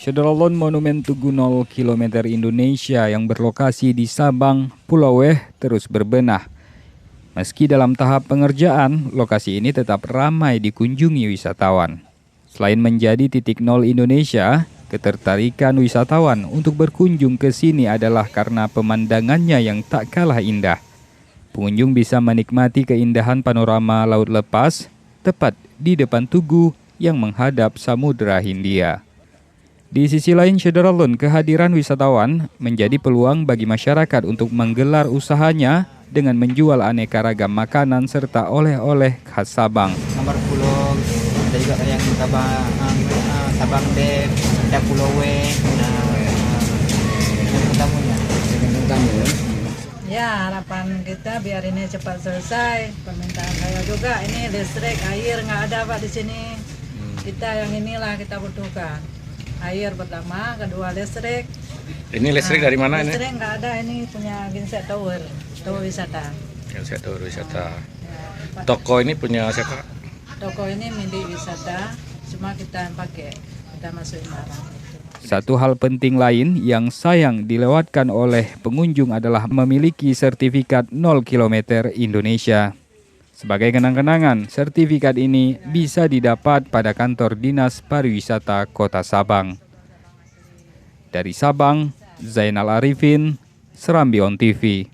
Syederalon Monumen Tugu 0 km Indonesia yang berlokasi di Sabang, Pulau Weh terus berbenah. Meski dalam tahap pengerjaan, lokasi ini tetap ramai dikunjungi wisatawan. Selain menjadi titik nol Indonesia, ketertarikan wisatawan untuk berkunjung ke sini adalah karena pemandangannya yang tak kalah indah. Pengunjung bisa menikmati keindahan panorama laut lepas tepat di depan tugu yang menghadap Samudra Hindia. Di sisi lain, Syederalon, kehadiran wisatawan menjadi peluang bagi masyarakat untuk menggelar usahanya dengan menjual aneka ragam makanan serta oleh-oleh khas Sabang. Nomor pulau, ada juga yang Sabang Dek, ada Pulau Weh, tamunya. Ya, harapan kita biar ini cepat selesai. Permintaan saya juga ini listrik, air nggak ada Pak di sini. Kita yang inilah kita butuhkan. Air pertama, kedua listrik. Ini listrik dari mana ini? Listrik nggak ada, ini punya Ginset Tower wisata. Ginset Tower wisata. Ya, Toko ini punya siapa? toko ini milik wisata, cuma kita yang pakai, kita masukin barang. Satu hal penting lain yang sayang dilewatkan oleh pengunjung adalah memiliki sertifikat 0 km Indonesia. Sebagai kenang-kenangan, sertifikat ini bisa didapat pada kantor Dinas Pariwisata Kota Sabang. Dari Sabang, Zainal Arifin, Serambi On TV.